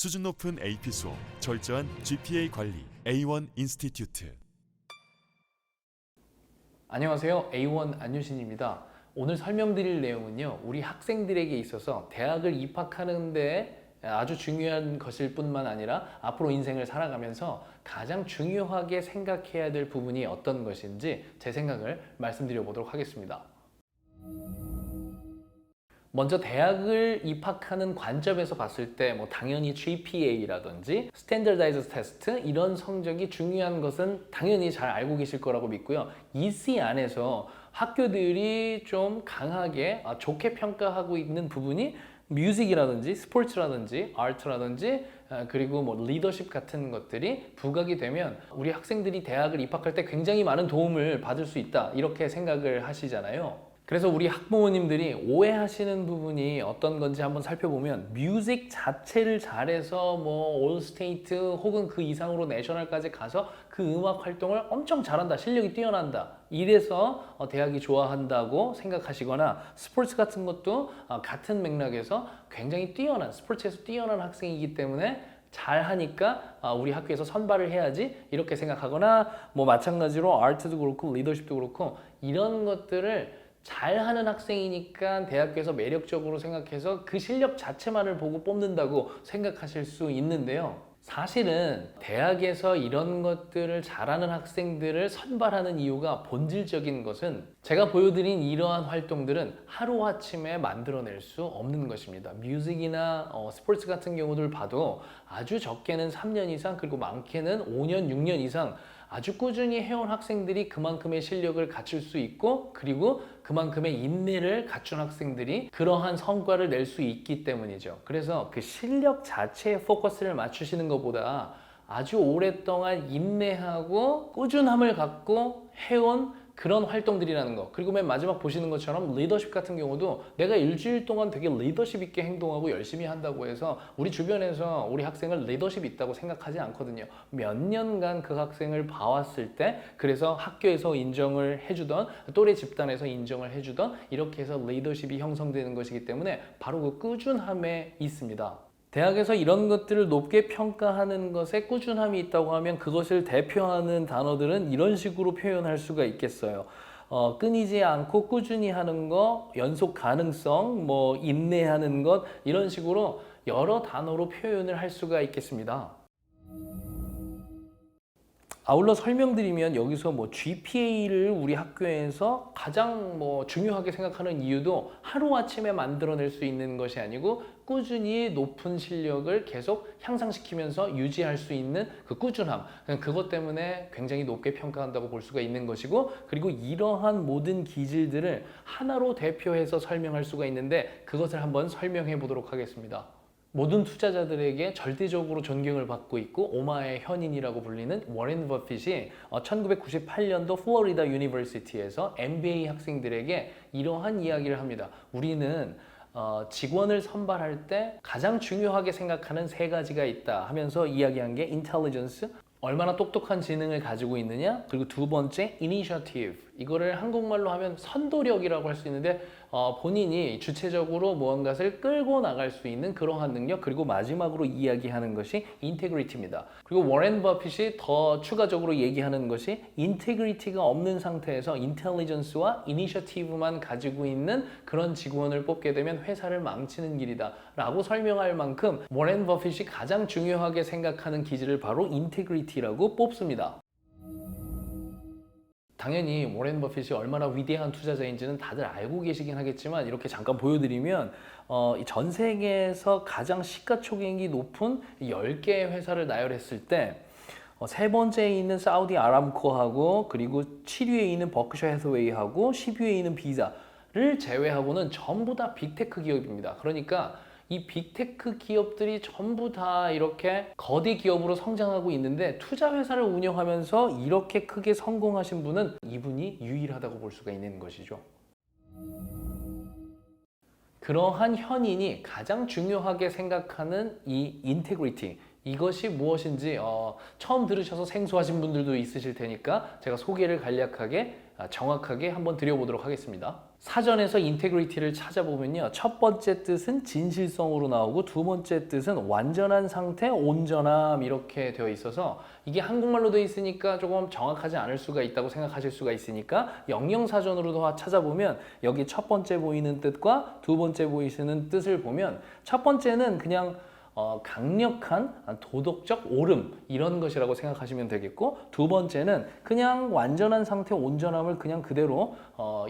수준 높은 AP 수업, 철저한 GPA 관리, A1 인스티튜트. 안녕하세요. A1 안유신입니다. 오늘 설명드릴 내용은요, 우리 학생들에게 있어서 대학을 입학하는데 아주 중요한 것일 뿐만 아니라 앞으로 인생을 살아가면서 가장 중요하게 생각해야 될 부분이 어떤 것인지 제 생각을 말씀드려 보도록 하겠습니다. 먼저 대학을 입학하는 관점에서 봤을 때 당연히 GPA라든지 Standardized Test 이런 성적이 중요한 것은 당연히 잘 알고 계실 거라고 믿고요. EC 안에서 학교들이 좀 강하게 좋게 평가하고 있는 부분이 뮤직이라든지 스포츠라든지 아트라든지 그리고 리더십 같은 것들이 부각이 되면 우리 학생들이 대학을 입학할 때 굉장히 많은 도움을 받을 수 있다 이렇게 생각을 하시잖아요. 그래서 우리 학부모님들이 오해하시는 부분이 어떤 건지 한번 살펴보면 뮤직 자체를 잘해서 올스테이트 혹은 그 이상으로 내셔널까지 가서 그 음악 활동을 엄청 잘한다, 실력이 뛰어난다 이래서 대학이 좋아한다고 생각하시거나 스포츠 같은 것도 같은 맥락에서 굉장히 뛰어난 스포츠에서 뛰어난 학생이기 때문에 잘하니까 우리 학교에서 선발을 해야지 이렇게 생각하거나 마찬가지로 아트도 그렇고 리더십도 그렇고 이런 것들을 잘하는 학생이니까 대학교에서 매력적으로 생각해서 그 실력 자체만을 보고 뽑는다고 생각하실 수 있는데요. 사실은 대학에서 이런 것들을 잘하는 학생들을 선발하는 이유가 본질적인 것은 제가 보여드린 이러한 활동들은 하루아침에 만들어낼 수 없는 것입니다. 뮤직이나 스포츠 같은 경우들 봐도 아주 적게는 3년 이상 그리고 많게는 5년, 6년 이상 아주 꾸준히 해온 학생들이 그만큼의 실력을 갖출 수 있고 그리고 그만큼의 인내를 갖춘 학생들이 그러한 성과를 낼 수 있기 때문이죠. 그래서 그 실력 자체에 포커스를 맞추시는 것보다 아주 오랫동안 인내하고 꾸준함을 갖고 해온 그런 활동들이라는 거. 그리고 맨 마지막 보시는 것처럼 리더십 같은 경우도 내가 일주일 동안 되게 리더십 있게 행동하고 열심히 한다고 해서 우리 주변에서 우리 학생을 리더십 있다고 생각하지 않거든요. 몇 년간 그 학생을 봐왔을 때 그래서 학교에서 인정을 해주던 또래 집단에서 인정을 해주던 이렇게 해서 리더십이 형성되는 것이기 때문에 바로 그 꾸준함에 있습니다. 대학에서 이런 것들을 높게 평가하는 것에 꾸준함이 있다고 하면 그것을 대표하는 단어들은 이런 식으로 표현할 수가 있겠어요. 끊이지 않고 꾸준히 하는 거, 연속 가능성, 인내하는 것 이런 식으로 여러 단어로 표현을 할 수가 있겠습니다. 아울러 설명드리면 여기서 GPA를 우리 학교에서 가장 중요하게 생각하는 이유도 하루아침에 만들어낼 수 있는 것이 아니고 꾸준히 높은 실력을 계속 향상시키면서 유지할 수 있는 그 꾸준함 그것 때문에 굉장히 높게 평가한다고 볼 수가 있는 것이고 그리고 이러한 모든 기질들을 하나로 대표해서 설명할 수가 있는데 그것을 한번 설명해 보도록 하겠습니다. 모든 투자자들에게 절대적으로 존경을 받고 있고 오마의 현인이라고 불리는 워렌 버핏이 1998년도 플로리다 유니버시티에서 MBA 학생들에게 이러한 이야기를 합니다. 우리는 직원을 선발할 때 가장 중요하게 생각하는 세 가지가 있다 하면서 이야기한 게 인텔리전스, 얼마나 똑똑한 지능을 가지고 있느냐, 그리고 두 번째 이니셔티브, 이거를 한국말로 하면 선도력이라고 할 수 있는데 본인이 주체적으로 무언가를 끌고 나갈 수 있는 그러한 능력, 그리고 마지막으로 이야기하는 것이 인테그리티입니다. 그리고 워렌 버핏이 더 추가적으로 얘기하는 것이 인테그리티가 없는 상태에서 인텔리전스와 이니셔티브만 가지고 있는 그런 직원을 뽑게 되면 회사를 망치는 길이다 라고 설명할 만큼 워렌 버핏이 가장 중요하게 생각하는 기질을 바로 인테그리티라고 뽑습니다. 당연히 워렌 버핏이 얼마나 위대한 투자자인지는 다들 알고 계시긴 하겠지만 이렇게 잠깐 보여드리면 전 세계에서 가장 시가총액이 높은 10개의 회사를 나열했을 때 세 번째에 있는 사우디 아람코하고 그리고 7위에 있는 버크셔 해서웨이하고 10위에 있는 비자를 제외하고는 전부 다 빅테크 기업입니다. 그러니까 이 빅테크 기업들이 전부 다 이렇게 거대 기업으로 성장하고 있는데 투자 회사를 운영하면서 이렇게 크게 성공하신 분은 이분이 유일하다고 볼 수가 있는 것이죠. 그러한 현인이 가장 중요하게 생각하는 이 인테그리티, 이것이 무엇인지 처음 들으셔서 생소하신 분들도 있으실 테니까 제가 소개를 간략하게 정확하게 한번 드려보도록 하겠습니다. 사전에서 인테그리티를 찾아보면요. 첫 번째 뜻은 진실성으로 나오고 두 번째 뜻은 완전한 상태, 온전함 이렇게 되어 있어서 이게 한국말로 되어 있으니까 조금 정확하지 않을 수가 있다고 생각하실 수가 있으니까 영영사전으로도 찾아보면 여기 첫 번째 보이는 뜻과 두 번째 보이시는 뜻을 보면 첫 번째는 그냥 강력한 도덕적 옳음 이런 것이라고 생각하시면 되겠고 두 번째는 그냥 완전한 상태 온전함을 그냥 그대로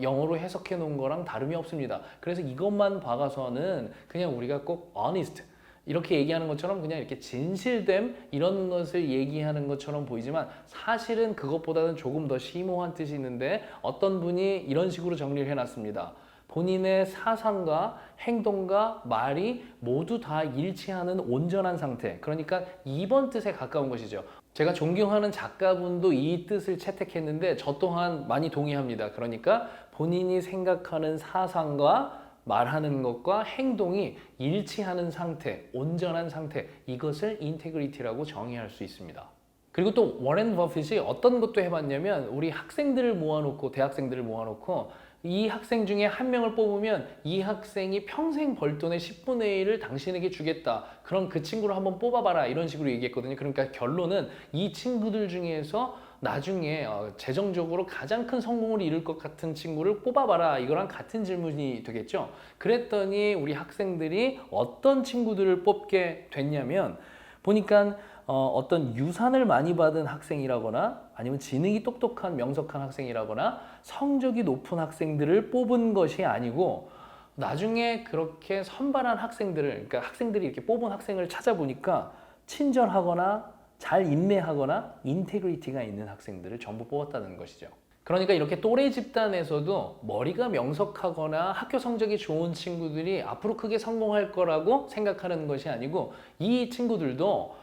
영어로 해석해 놓은 거랑 다름이 없습니다. 그래서 이것만 봐가서는 그냥 우리가 꼭 honest 이렇게 얘기하는 것처럼 그냥 이렇게 진실됨 이런 것을 얘기하는 것처럼 보이지만 사실은 그것보다는 조금 더 심오한 뜻이 있는데 어떤 분이 이런 식으로 정리를 해놨습니다. 본인의 사상과 행동과 말이 모두 다 일치하는 온전한 상태. 그러니까 2번 뜻에 가까운 것이죠. 제가 존경하는 작가분도 이 뜻을 채택했는데 저 또한 많이 동의합니다. 그러니까 본인이 생각하는 사상과 말하는 것과 행동이 일치하는 상태, 온전한 상태, 이것을 인테그리티라고 정의할 수 있습니다. 그리고 또 워렌 버핏이 어떤 것도 해봤냐면 우리 학생들을 모아놓고 대학생들을 모아놓고 이 학생 중에 한 명을 뽑으면 이 학생이 평생 벌 돈의 10분의 1을 당신에게 주겠다. 그럼 그 친구를 한번 뽑아봐라. 이런 식으로 얘기했거든요. 그러니까 결론은 이 친구들 중에서 나중에 재정적으로 가장 큰 성공을 이룰 것 같은 친구를 뽑아봐라. 이거랑 같은 질문이 되겠죠. 그랬더니 우리 학생들이 어떤 친구들을 뽑게 됐냐면 보니까 어떤 유산을 많이 받은 학생이라거나 아니면 지능이 똑똑한 명석한 학생이라거나 성적이 높은 학생들을 뽑은 것이 아니고 나중에 그렇게 선발한 학생들을 그러니까 학생들이 이렇게 뽑은 학생을 찾아보니까 친절하거나 잘 인내하거나 인테그리티가 있는 학생들을 전부 뽑았다는 것이죠. 그러니까 이렇게 또래 집단에서도 머리가 명석하거나 학교 성적이 좋은 친구들이 앞으로 크게 성공할 거라고 생각하는 것이 아니고 이 친구들도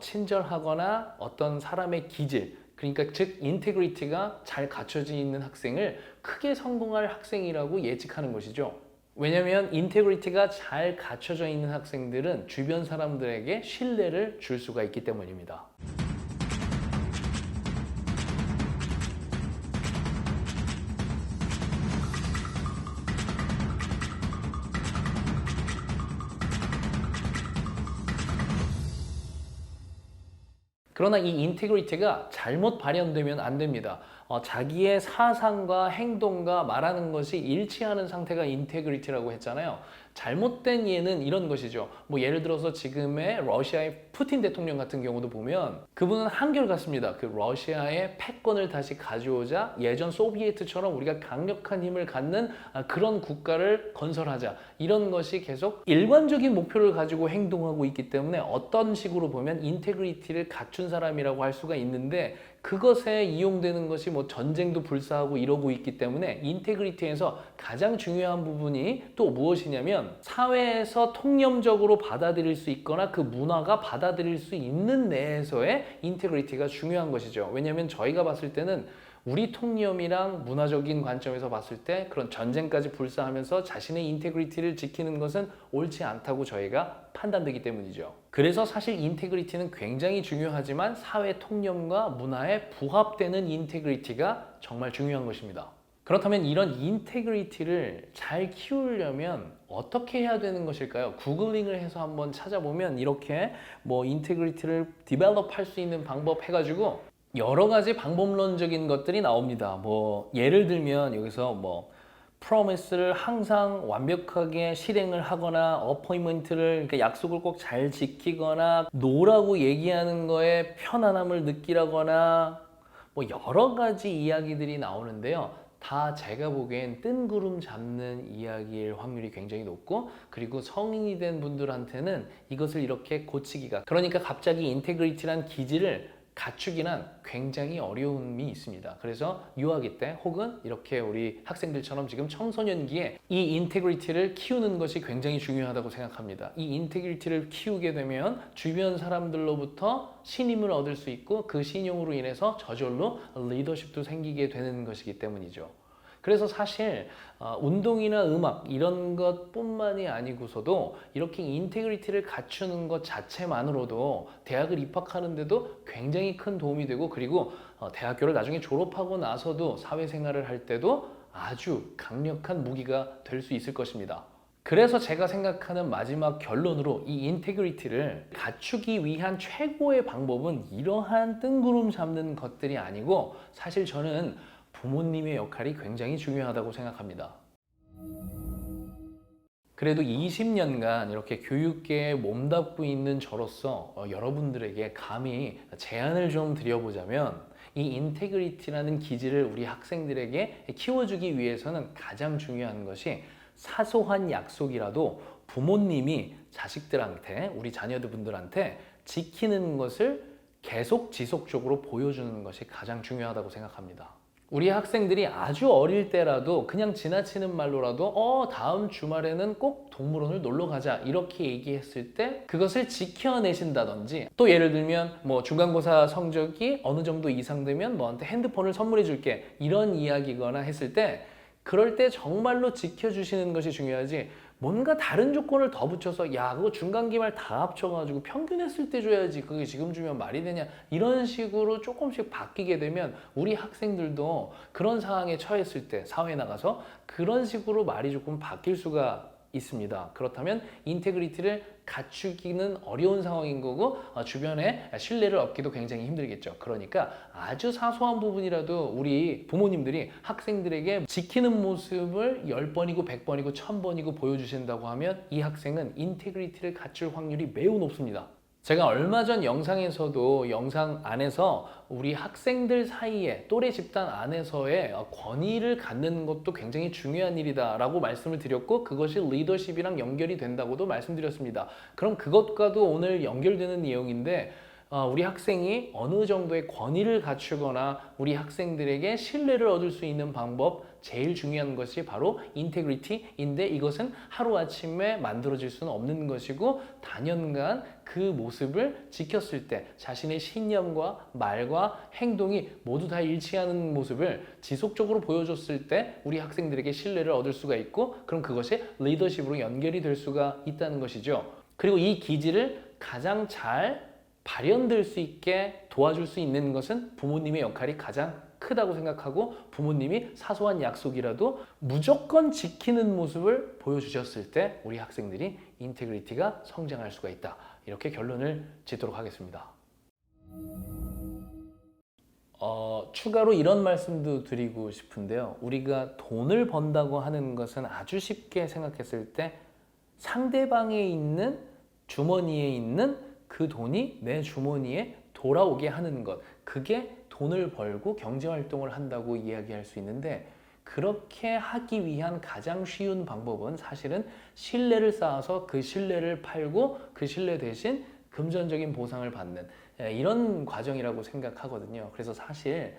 친절하거나 어떤 사람의 기질 그러니까 즉 인테그리티가 잘 갖춰져 있는 학생을 크게 성공할 학생이라고 예측하는 것이죠. 왜냐하면 인테그리티가 잘 갖춰져 있는 학생들은 주변 사람들에게 신뢰를 줄 수가 있기 때문입니다. 그러나 이 인테그리티가 잘못 발현되면 안 됩니다. 자기의 사상과 행동과 말하는 것이 일치하는 상태가 인테그리티라고 했잖아요. 잘못된 예는 이런 것이죠. 뭐 예를 들어서 지금의 러시아의 푸틴 대통령 같은 경우도 보면 그분은 한결같습니다. 그 러시아의 패권을 다시 가져오자 예전 소비에트처럼 우리가 강력한 힘을 갖는 그런 국가를 건설하자 이런 것이 계속 일관적인 목표를 가지고 행동하고 있기 때문에 어떤 식으로 보면 인테그리티를 갖춘 사람이라고 할 수가 있는데 그것에 이용되는 것이 뭐 전쟁도 불사하고 이러고 있기 때문에 인테그리티에서 가장 중요한 부분이 또 무엇이냐면 사회에서 통념적으로 받아들일 수 있거나 그 문화가 받아들일 수 있는 내에서의 인테그리티가 중요한 것이죠. 왜냐하면 저희가 봤을 때는 우리 통념이랑 문화적인 관점에서 봤을 때 그런 전쟁까지 불사하면서 자신의 인테그리티를 지키는 것은 옳지 않다고 저희가 판단되기 때문이죠. 그래서 사실 인테그리티는 굉장히 중요하지만 사회 통념과 문화에 부합되는 인테그리티가 정말 중요한 것입니다. 그렇다면 이런 인테그리티를 잘 키우려면 어떻게 해야 되는 것일까요? 구글링을 해서 한번 찾아보면 이렇게 뭐 인테그리티를 디벨롭할 수 있는 방법 해가지고 여러 가지 방법론적인 것들이 나옵니다. 뭐 예를 들면 여기서 뭐 프로미스를 항상 완벽하게 실행을 하거나 어포인먼트를 그러니까 약속을 꼭 잘 지키거나 노라고 얘기하는 거에 편안함을 느끼라거나 뭐 여러 가지 이야기들이 나오는데요. 다 제가 보기엔 뜬구름 잡는 이야기일 확률이 굉장히 높고 그리고 성인이 된 분들한테는 이것을 이렇게 고치기가 그러니까 갑자기 인테그리티란 기질을 갖추기는 굉장히 어려움이 있습니다. 그래서 유아기 때 혹은 이렇게 우리 학생들처럼 지금 청소년기에 이 인테그리티를 키우는 것이 굉장히 중요하다고 생각합니다. 이 인테그리티를 키우게 되면 주변 사람들로부터 신임을 얻을 수 있고 그 신용으로 인해서 저절로 리더십도 생기게 되는 것이기 때문이죠. 그래서 사실 운동이나 음악 이런 것뿐만이 아니고서도 이렇게 인테그리티를 갖추는 것 자체만으로도 대학을 입학하는데도 굉장히 큰 도움이 되고 그리고 대학교를 나중에 졸업하고 나서도 사회생활을 할 때도 아주 강력한 무기가 될 수 있을 것입니다. 그래서 제가 생각하는 마지막 결론으로 이 인테그리티를 갖추기 위한 최고의 방법은 이러한 뜬구름 잡는 것들이 아니고 사실 저는 부모님의 역할이 굉장히 중요하다고 생각합니다. 그래도 20년간 이렇게 교육계에 몸담고 있는 저로서 여러분들에게 감히 제안을 좀 드려보자면 이 인테그리티라는 기질을 우리 학생들에게 키워주기 위해서는 가장 중요한 것이 사소한 약속이라도 부모님이 자식들한테, 우리 자녀분들한테 지키는 것을 계속 지속적으로 보여주는 것이 가장 중요하다고 생각합니다. 우리 학생들이 아주 어릴 때라도 그냥 지나치는 말로라도 다음 주말에는 꼭 동물원을 놀러 가자 이렇게 얘기했을 때 그것을 지켜내신다든지, 또 예를 들면 뭐 중간고사 성적이 어느 정도 이상 되면 너한테 핸드폰을 선물해 줄게 이런 이야기거나 했을 때 그럴 때 정말로 지켜주시는 것이 중요하지, 뭔가 다른 조건을 더 붙여서 야 그거 중간기말 다 합쳐가지고 평균했을 때 줘야지 그게 지금 주면 말이 되냐 이런 식으로 조금씩 바뀌게 되면 우리 학생들도 그런 상황에 처했을 때 사회에 나가서 그런 식으로 말이 조금 바뀔 수가 있습니다. 그렇다면 인테그리티를 갖추기는 어려운 상황인 거고 주변에 신뢰를 얻기도 굉장히 힘들겠죠. 그러니까 아주 사소한 부분이라도 우리 부모님들이 학생들에게 지키는 모습을 10번이고 100번이고 1000번이고 보여주신다고 하면 이 학생은 인테그리티를 갖출 확률이 매우 높습니다. 제가 얼마 전 영상에서도 영상 안에서 우리 학생들 사이에 또래 집단 안에서의 권위를 갖는 것도 굉장히 중요한 일이다 라고 말씀을 드렸고 그것이 리더십이랑 연결이 된다고도 말씀드렸습니다. 그럼 그것과도 오늘 연결되는 내용인데 우리 학생이 어느 정도의 권위를 갖추거나 우리 학생들에게 신뢰를 얻을 수 있는 방법, 제일 중요한 것이 바로 인테그리티인데 이것은 하루아침에 만들어질 수는 없는 것이고 단연간 그 모습을 지켰을 때 자신의 신념과 말과 행동이 모두 다 일치하는 모습을 지속적으로 보여줬을 때 우리 학생들에게 신뢰를 얻을 수가 있고 그럼 그것이 리더십으로 연결이 될 수가 있다는 것이죠. 그리고 이 기질을 가장 잘 발현될 수 있게 도와줄 수 있는 것은 부모님의 역할이 가장 크다고 생각하고 부모님이 사소한 약속이라도 무조건 지키는 모습을 보여주셨을 때 우리 학생들이 인테그리티가 성장할 수가 있다. 이렇게 결론을 짓도록 하겠습니다. 추가로 이런 말씀도 드리고 싶은데요. 우리가 돈을 번다고 하는 것은 아주 쉽게 생각했을 때 상대방에 있는 주머니에 있는 그 돈이 내 주머니에 돌아오게 하는 것, 그게 돈을 벌고 경제활동을 한다고 이야기할 수 있는데 그렇게 하기 위한 가장 쉬운 방법은 사실은 신뢰를 쌓아서 그 신뢰를 팔고 그 신뢰 대신 금전적인 보상을 받는 이런 과정이라고 생각하거든요. 그래서 사실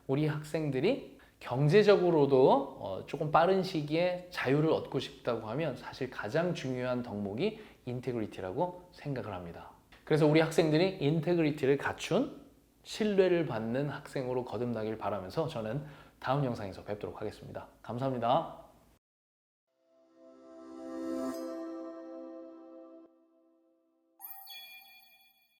우리 학생들이 경제적으로도 조금 빠른 시기에 자유를 얻고 싶다고 하면 사실 가장 중요한 덕목이 인테그리티라고 생각을 합니다. 그래서 우리 학생들이 인테그리티를 갖춘 신뢰를 받는 학생으로 거듭나길 바라면서 저는 다음 영상에서 뵙도록 하겠습니다. 감사합니다.